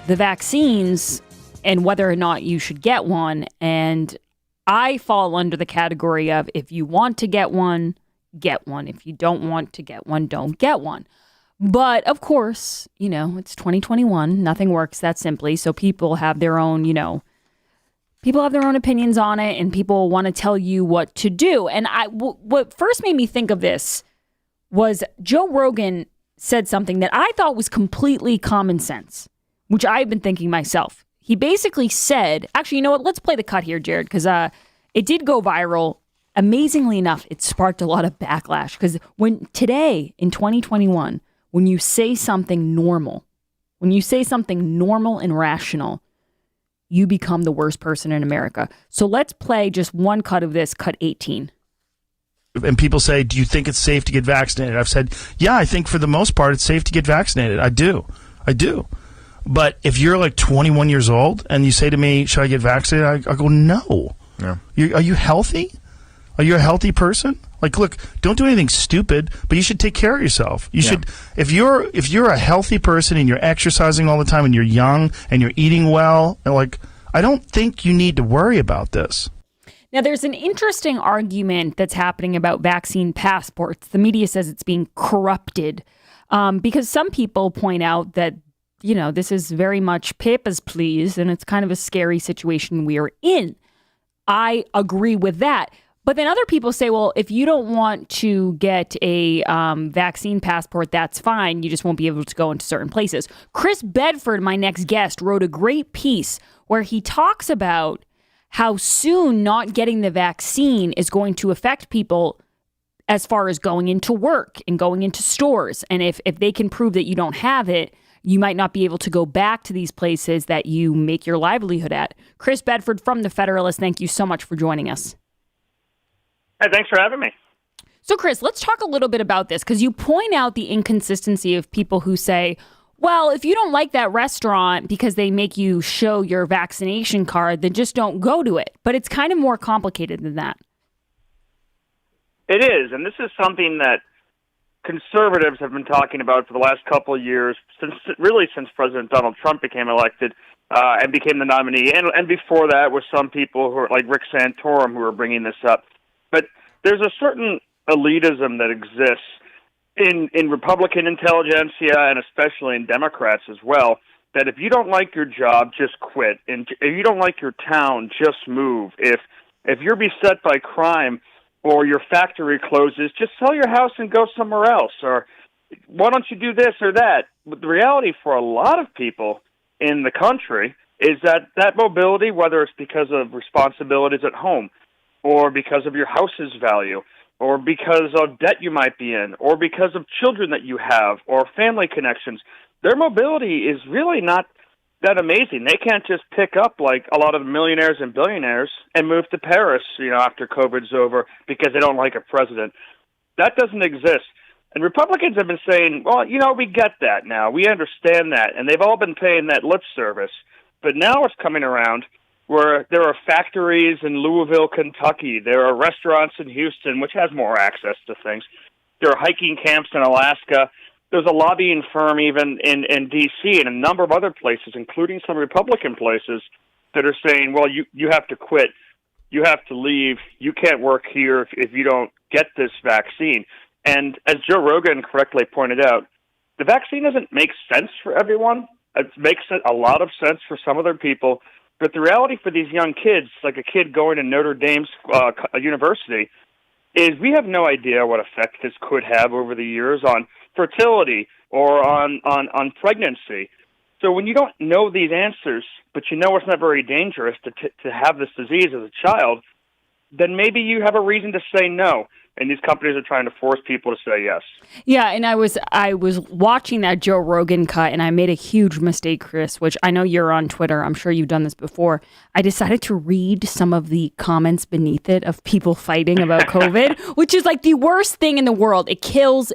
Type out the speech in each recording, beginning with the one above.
the vaccines and whether or not you should get one. And I fall under the category of if you want to get one, get one. If you don't want to get one, don't get one. But of course, it's 2021. Nothing works that simply. So people have their own, people have their own opinions on it, and people want to tell you what to do. And what first made me think of this was Joe Rogan said something that I thought was completely common sense, which I've been thinking myself. He basically said, actually, you know what? Let's play the cut here, Jared, because it did go viral. Amazingly enough, it sparked a lot of backlash because today in 2021, when you say something normal and rational, you become the worst person in America. So let's play just one cut of this, cut 18. And people say, do you think it's safe to get vaccinated? I've said, yeah, I think for the most part it's safe to get vaccinated. I do. But if you're like 21 years old and you say to me, should I get vaccinated? I go, no. Yeah. Are you healthy? Are you a healthy person? Like, look, don't do anything stupid, but you should take care of yourself. You should, if you're a healthy person and you're exercising all the time and you're young and you're eating well, I don't think you need to worry about this. Now, there's an interesting argument that's happening about vaccine passports. The media says it's being corrupted because some people point out that, this is very much papers, please, and it's kind of a scary situation we are in. I agree with that. But then other people say, well, if you don't want to get a vaccine passport, that's fine. You just won't be able to go into certain places. Chris Bedford, my next guest, wrote a great piece where he talks about how soon not getting the vaccine is going to affect people as far as going into work and going into stores. And if they can prove that you don't have it, you might not be able to go back to these places that you make your livelihood at. Chris Bedford from the Federalist, thank you so much for joining us. Hey, thanks for having me. So, Chris, let's talk a little bit about this because you point out the inconsistency of people who say, well, if you don't like that restaurant because they make you show your vaccination card, then just don't go to it. But it's kind of more complicated than that. It is, and this is something that conservatives have been talking about for the last couple of years, since President Donald Trump became elected and became the nominee. And before that was some people who are like Rick Santorum who are bringing this up. But there's a certain elitism that exists in Republican intelligentsia and especially in Democrats as well, that if you don't like your job, just quit. And if you don't like your town, just move. If you're beset by crime or your factory closes, just sell your house and go somewhere else. Or why don't you do this or that? But the reality for a lot of people in the country is that mobility, whether it's because of responsibilities at home or because of your house's value, or because of debt you might be in, or because of children that you have, or family connections, their mobility is really not that amazing. They can't just pick up like a lot of millionaires and billionaires and move to Paris, after COVID's over because they don't like a president. That doesn't exist. And Republicans have been saying, well, we get that now. We understand that. And they've all been paying that lip service. But now it's coming around where there are factories in Louisville, Kentucky. There are restaurants in Houston, which has more access to things. There are hiking camps in Alaska. There's a lobbying firm even in D.C. and a number of other places, including some Republican places, that are saying, well, you have to quit. You have to leave. You can't work here if you don't get this vaccine. And as Joe Rogan correctly pointed out, the vaccine doesn't make sense for everyone. It makes a lot of sense for some other people. But the reality for these young kids, like a kid going to Notre Dame's university, is we have no idea what effect this could have over the years on fertility or on pregnancy. So when you don't know these answers, but you know it's not very dangerous to have this disease as a child, then maybe you have a reason to say no. And these companies are trying to force people to say yes. Yeah, and I was watching that Joe Rogan cut, and I made a huge mistake, Chris, which I know you're on Twitter. I'm sure you've done this before. I decided to read some of the comments beneath it of people fighting about COVID, which is like the worst thing in the world. It kills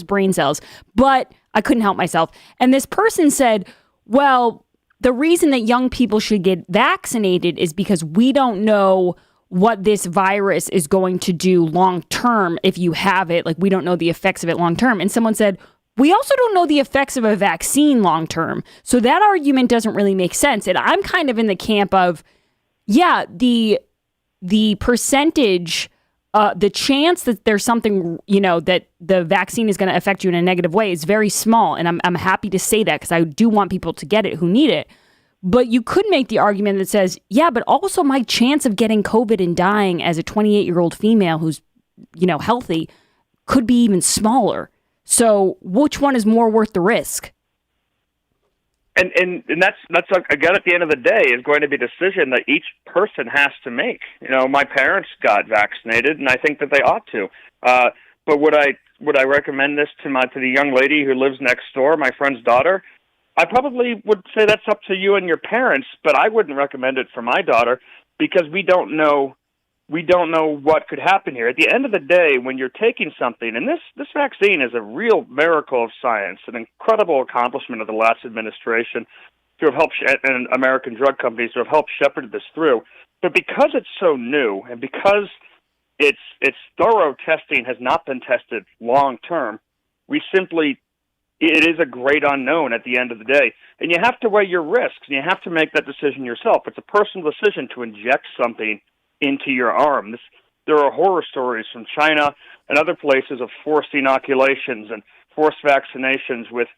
brain cells. But I couldn't help myself. And this person said, well, the reason that young people should get vaccinated is because we don't know what this virus is going to do long term if you have it. Like, we don't know the effects of it long term. And someone said, We also don't know the effects of a vaccine long term. So that argument doesn't really make sense. And I'm kind of in the camp of, yeah, the percentage, the chance that there's something, that the vaccine is going to affect you in a negative way is very small. And I'm happy to say that because I do want people to get it who need it. But you could make the argument that says, yeah, but also my chance of getting COVID and dying as a 28-year-old female who's, healthy could be even smaller. So which one is more worth the risk? And that's again, at the end of the day, is going to be a decision that each person has to make. My parents got vaccinated, and I think that they ought to. But would I recommend this to the young lady who lives next door, my friend's daughter? I probably would say that's up to you and your parents, but I wouldn't recommend it for my daughter because we don't know what could happen here. At the end of the day, when you're taking something, and this vaccine is a real miracle of science, an incredible accomplishment of the last administration to have helped, and American drug companies to have helped shepherd this through. But because it's so new, and because its thorough testing has not been tested long term, it is a great unknown at the end of the day. And you have to weigh your risks, and you have to make that decision yourself. It's a personal decision to inject something into your arm. There are horror stories from China and other places of forced inoculations and forced vaccinations with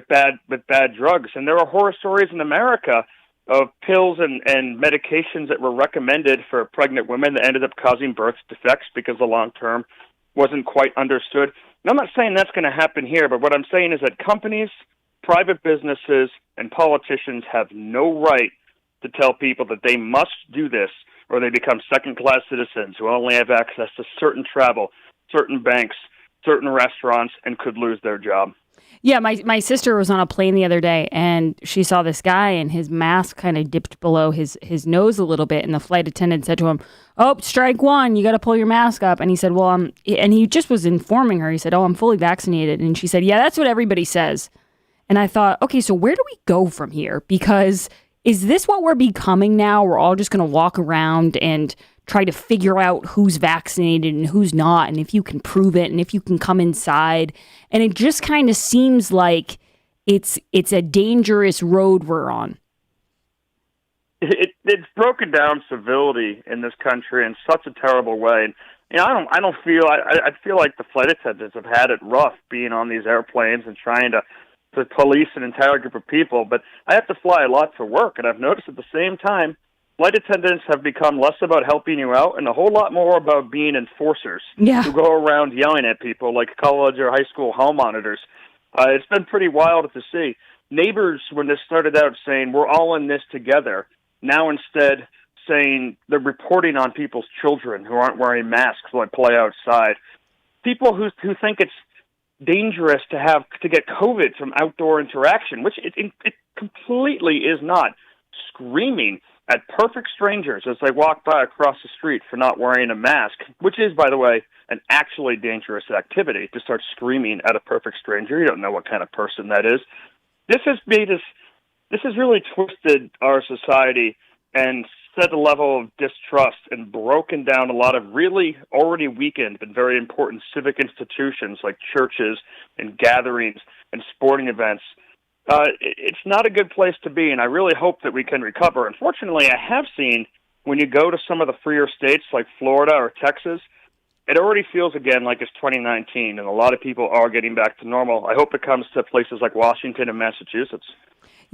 bad drugs. And there are horror stories in America of pills and medications that were recommended for pregnant women that ended up causing birth defects because the long term wasn't quite understood. And I'm not saying that's going to happen here, but what I'm saying is that companies, private businesses, and politicians have no right to tell people that they must do this or they become second-class citizens who only have access to certain travel, certain banks, certain restaurants, and could lose their job. Yeah, my sister was on a plane the other day, and she saw this guy, and his mask kind of dipped below his nose a little bit, and the flight attendant said to him, "Oh, strike one, you got to pull your mask up." And he said, well, and he just was informing her. He said, "Oh, I'm fully vaccinated." And she said, "Yeah, that's what everybody says." And I thought, okay, so where do we go from here? Because is this what we're becoming now? We're all just going to walk around and try to figure out who's vaccinated and who's not, and if you can prove it, and if you can come inside. And it just kind of seems like it's a dangerous road we're on. It's broken down civility in this country in such a terrible way. And I feel like the flight attendants have had it rough being on these airplanes and trying to police an entire group of people. But I have to fly a lot for work, and I've noticed at the same time, flight attendants have become less about helping you out and a whole lot more about being enforcers who go around yelling at people like college or high school hall monitors. It's been pretty wild to see. Neighbors, when this started out, saying, "We're all in this together," now instead saying they're reporting on people's children who aren't wearing masks while they play outside. People who think it's dangerous to get COVID from outdoor interaction, which it completely is not, screaming at perfect strangers as they walk by across the street for not wearing a mask, which is, by the way, an actually dangerous activity to start screaming at a perfect stranger. You don't know what kind of person that is. This has really twisted our society and set a level of distrust and broken down a lot of really already weakened but very important civic institutions like churches and gatherings and sporting events. It's not a good place to be, and I really hope that we can recover. Unfortunately, I have seen when you go to some of the freer states like Florida or Texas, it already feels again like it's 2019, and a lot of people are getting back to normal. I hope it comes to places like Washington and Massachusetts.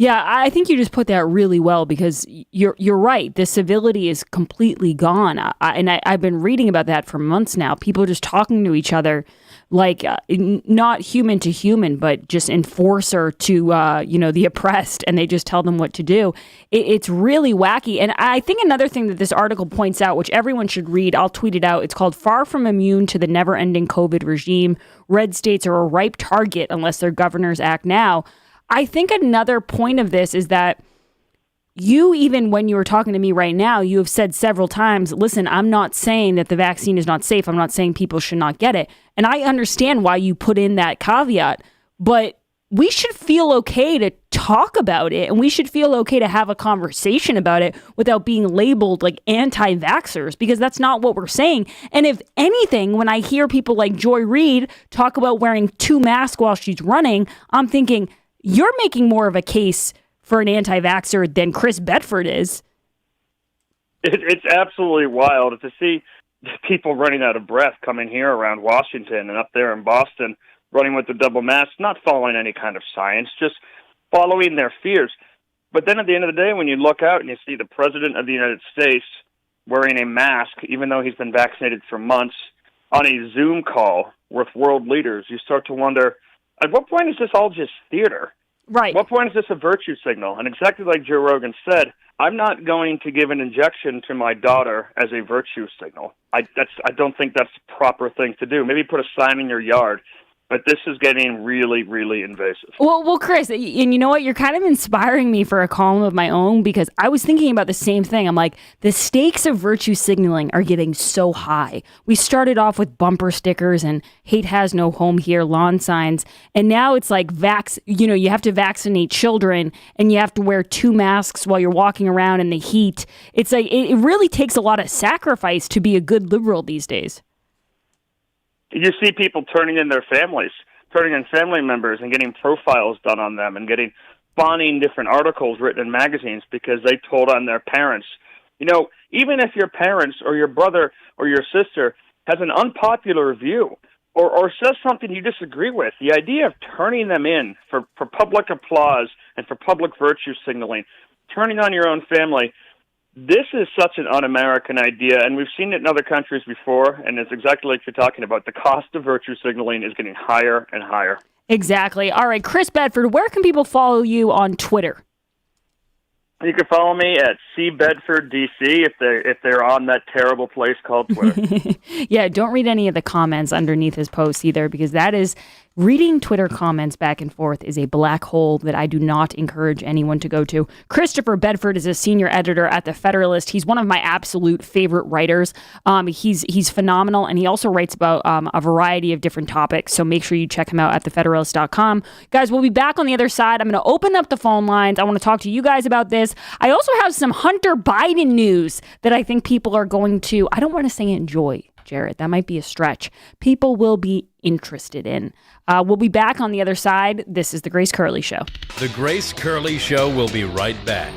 Yeah, I think you just put that really well, because you're right. The civility is completely gone. I've been reading about that for months now. People just talking to each other like not human to human, but just enforcer to the oppressed, and they just tell them what to do. It's really wacky. And I think another thing that this article points out, which everyone should read, I'll tweet it out. It's called "Far from Immune to the Never-Ending COVID Regime. Red states are a ripe target unless their governors act now." I think another point of this is that you, even when you were talking to me right now, you have said several times, listen, I'm not saying that the vaccine is not safe. I'm not saying people should not get it. And I understand why you put in that caveat, but we should feel okay to talk about it, and we should feel okay to have a conversation about it without being labeled like anti-vaxxers, because that's not what we're saying. And if anything, when I hear people like Joy Reid talk about wearing 2 masks while she's running, I'm thinking, you're making more of a case for an anti-vaxxer than Chris Bedford is. It's absolutely wild to see people running out of breath coming here around Washington and up there in Boston, running with the double mask, not following any kind of science, just following their fears. But then at the end of the day, when you look out and you see the President of the United States wearing a mask, even though he's been vaccinated for months, on a Zoom call with world leaders, you start to wonder, at what point is this all just theater? Right. At what point is this a virtue signal? And exactly like Joe Rogan said, I'm not going to give an injection to my daughter as a virtue signal. I don't think that's the proper thing to do. Maybe put a sign in your yard. But this is getting really, really invasive. Well, Chris, and you know what? You're kind of inspiring me for a column of my own, because I was thinking about the same thing. I'm like, the stakes of virtue signaling are getting so high. We started off with bumper stickers and hate has no home here lawn signs. And now it's like you have to vaccinate children and you have to wear 2 masks while you're walking around in the heat. It's like, it really takes a lot of sacrifice to be a good liberal these days. You see people turning in family members and getting profiles done on them and getting spawning different articles written in magazines because they told on their parents. You know, even if your parents or your brother or your sister has an unpopular view or says something you disagree with, the idea of turning them in for public applause and for public virtue signaling, turning on your own family, this is such an un-American idea, and we've seen it in other countries before, and it's exactly like you're talking about. The cost of virtue signaling is getting higher and higher. Exactly. All right, Chris Bedford, where can people follow you on Twitter? You can follow me at cbedforddc if they're on that terrible place called Twitter. Yeah, don't read any of the comments underneath his posts either, because that is reading Twitter comments back and forth is a black hole that I do not encourage anyone to go to. Christopher Bedford is a senior editor at the Federalist. He's one of my absolute favorite writers. He's phenomenal, and he also writes about a variety of different topics. So make sure you check him out at thefederalist.com. Guys, we'll be back on the other side. I'm going to open up the phone lines. I want to talk to you guys about this. I also have some Hunter Biden news that I think people are going to, I don't want to say enjoy, Jarrett. That might be a stretch. People will be interested in. We'll be back on the other side. This is The Grace Curley Show. The Grace Curley Show will be right back.